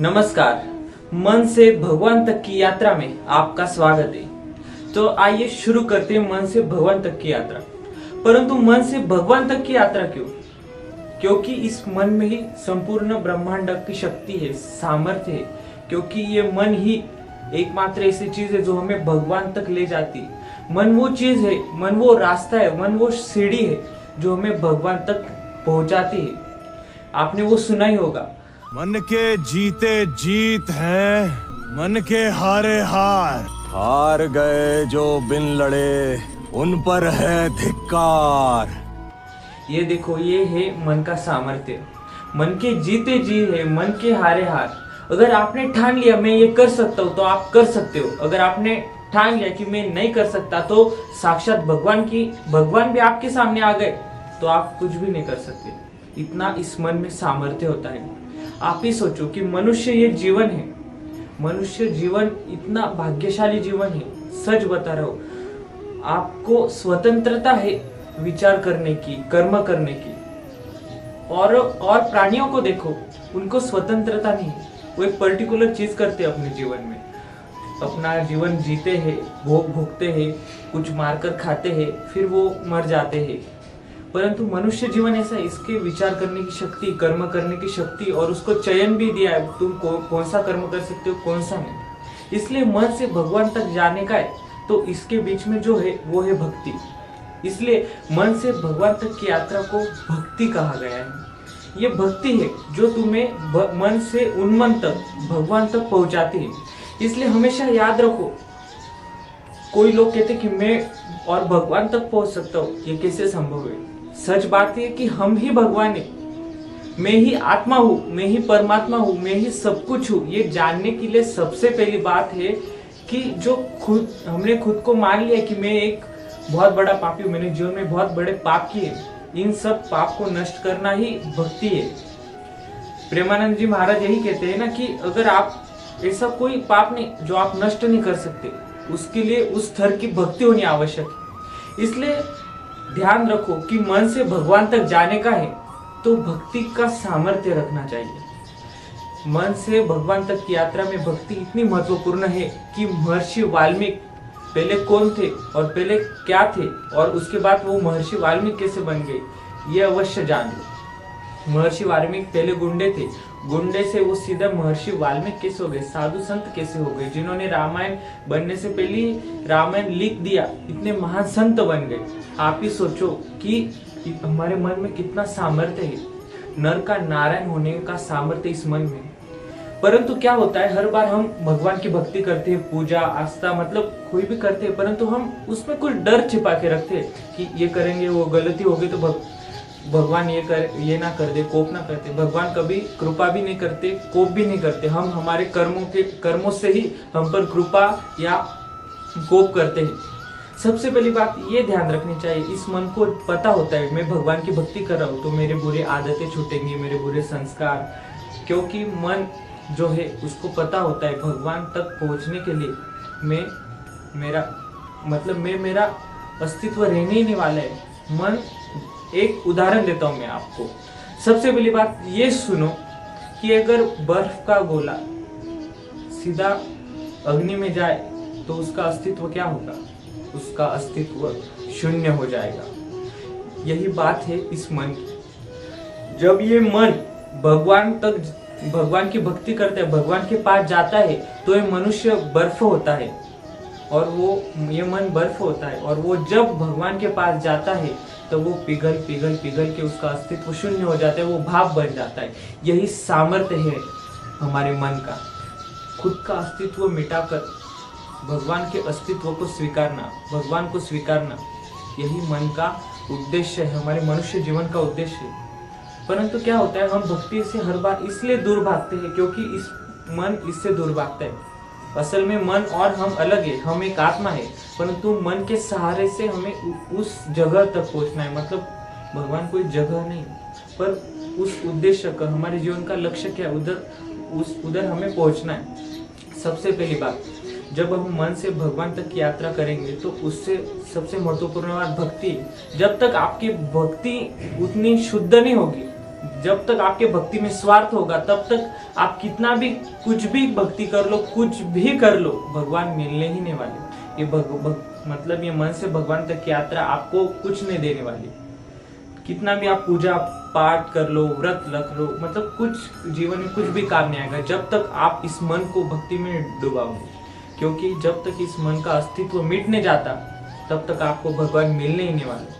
नमस्कार। मन से भगवान तक की यात्रा में आपका स्वागत है। तो आइए शुरू करते हैं मन से भगवान तक की यात्रा। परंतु मन से भगवान तक की यात्रा क्यों? क्योंकि इस मन में ही संपूर्ण ब्रह्मांड की शक्ति है, सामर्थ्य है। क्योंकि ये मन ही एकमात्र ऐसी चीज है जो हमें भगवान तक ले जाती है। मन वो चीज है, मन वो रास्ता है, मन वो सीढ़ी है जो हमें भगवान तक पहुंचाती है। आपने वो सुना ही होगा, मन के जीते जीत है, मन के हारे हार। हार गए जो बिन लड़े, उन पर है धिक्कार। ये देखो, ये है मन का सामर्थ्य। मन के जीते जी है, मन के हारे हार। अगर आपने ठान लिया मैं ये कर सकता हूँ तो आप कर सकते हो। अगर आपने ठान लिया कि मैं नहीं कर सकता तो साक्षात भगवान भी आपके सामने आ गए तो आप कुछ भी नहीं कर सकते। इतना इस मन में सामर्थ्य होता है। आप ही सोचो कि मनुष्य ये जीवन है, मनुष्य जीवन इतना भाग्यशाली जीवन है। सच बता रहा हूं, आपको स्वतंत्रता है विचार करने की, कर्म करने की। और प्राणियों को देखो, उनको स्वतंत्रता नहीं है। वो एक पर्टिकुलर चीज करते हैं अपने जीवन में, अपना जीवन जीते हैं, भोग भोगते हैं, कुछ मारकर खाते हैं, फिर वो मर जाते हैं। परंतु मनुष्य जीवन ऐसा है, इसके विचार करने की शक्ति, कर्म करने की शक्ति, और उसको चयन भी दिया है तुम कौन सा कर्म कर सकते हो, कौन सा नहीं। इसलिए मन से भगवान तक जाने का है तो इसके बीच में जो है वो है भक्ति। इसलिए मन से भगवान तक की यात्रा को भक्ति कहा गया है। ये भक्ति है जो तुम्हें मन से उन्मन तक, भगवान तक पहुंचाती है। इसलिए हमेशा याद रखो, कोई लोग कहते कि मैं और भगवान तक पहुंच सकता हूँ, ये कैसे संभव है? सच बात है कि हम ही भगवान है। मैं ही आत्मा हूँ, मैं ही परमात्मा हूँ, मैं ही सब कुछ हूँ। ये जानने के लिए सबसे पहली बात है कि जो हमने खुद को मान लिया कि मैं एक बहुत बड़ा पापी हूँ, मैंने जीवन में बहुत बड़े पाप किए, इन सब पाप को नष्ट करना ही भक्ति है। प्रेमानंद जी महाराज यही कहते हैं ना कि अगर आप ऐसा कोई पाप नहीं जो आप नष्ट नहीं कर सकते, उसके लिए उस स्तर की भक्ति होनी आवश्यक है। इसलिए ध्यान रखो कि मन से भगवान तक जाने का है तो भक्ति का सामर्थ्य रखना चाहिए। मन से भगवान तक की यात्रा में भक्ति इतनी महत्वपूर्ण है कि महर्षि वाल्मीकि पहले कौन थे और पहले क्या थे, और उसके बाद वो महर्षि वाल्मीकि कैसे बन गए, ये अवश्य जान लो। महर्षि वाल्मीकि पहले गुंडे थे, गुंडे से वो सीधा महर्षि वाल्मीकि कैसे हो गए, साधु संत कैसे हो गए, जिन्होंने रामायण बनने से पहले रामायण लिख दिया, इतने महान संत बन गए। आप ही सोचो कि हमारे मन में कितना सामर्थ्य है, नर का नारायण होने का सामर्थ्य इस मन में। परंतु क्या होता है, हर बार हम भगवान की भक्ति करते हैं, पूजा आस्था मतलब कोई भी करते हैं, परंतु हम उसमें कुछ डर छिपा के रखते हैं कि ये करेंगे वो गलती होगी तो भगवान ये ना कर दे, कोप ना करते। भगवान कभी कृपा भी नहीं करते, कोप भी नहीं करते। हम हमारे कर्मों से ही हम पर कृपा या कोप करते हैं। सबसे पहली बात ये ध्यान रखनी चाहिए, इस मन को पता होता है मैं भगवान की भक्ति कर रहा हूँ तो मेरे बुरे आदतें छूटेंगी, मेरे बुरे संस्कार। क्योंकि मन जो है उसको पता होता है भगवान तक पहुँचने के लिए मेरा अस्तित्व रहने ही नहीं वाला है। मन, एक उदाहरण देता हूं मैं आपको। सबसे पहली बात ये सुनो कि अगर बर्फ का गोला सीधा अग्नि में जाए तो उसका अस्तित्व क्या होगा? उसका अस्तित्व शून्य हो जाएगा। यही बात है इस मन की। जब ये मन भगवान की भक्ति करता है, भगवान के पास जाता है तो ये मनुष्य बर्फ होता है, और ये मन बर्फ होता है, और वो जब भगवान के पास जाता है तो वो पिघल के उसका अस्तित्व शून्य हो जाता है, वो भाप बन जाता है। यही सामर्थ्य है हमारे मन का, खुद का अस्तित्व मिटाकर भगवान के अस्तित्व को स्वीकारना, भगवान को स्वीकारना, यही मन का उद्देश्य है, हमारे मनुष्य जीवन का उद्देश्य है। परंतु क्या होता है, हम भक्ति से हर बार इसलिए दूर भागते हैं क्योंकि मन इससे दूर भागता है। असल में मन और हम अलग है, हम एक आत्मा है, परंतु मन के सहारे से हमें उस जगह तक पहुंचना है। मतलब भगवान कोई जगह नहीं, पर उस उद्देश्य का, हमारे जीवन का लक्ष्य क्या है, उधर हमें पहुंचना है। सबसे पहली बात, जब हम मन से भगवान तक की यात्रा करेंगे तो उससे सबसे महत्वपूर्ण बात भक्ति। जब तक आपकी भक्ति उतनी शुद्ध नहीं होगी जब तक आपके भक्ति में स्वार्थ होगा तब तक आप कितना भी कुछ भी भक्ति कर लो, कुछ भी कर लो, भगवान मिलने ही नहीं वाले। मतलब ये मन से भगवान तक की यात्रा आपको कुछ नहीं देने वाली। कितना भी आप पूजा पाठ कर लो, व्रत रख लो, मतलब कुछ जीवन में कुछ भी काम नहीं आएगा जब तक आप इस मन को भक्ति में डुबाओगे। क्योंकि जब तक इस मन का अस्तित्व मिट नहीं जाता तब तक आपको भगवान मिलने ही नहीं वाले।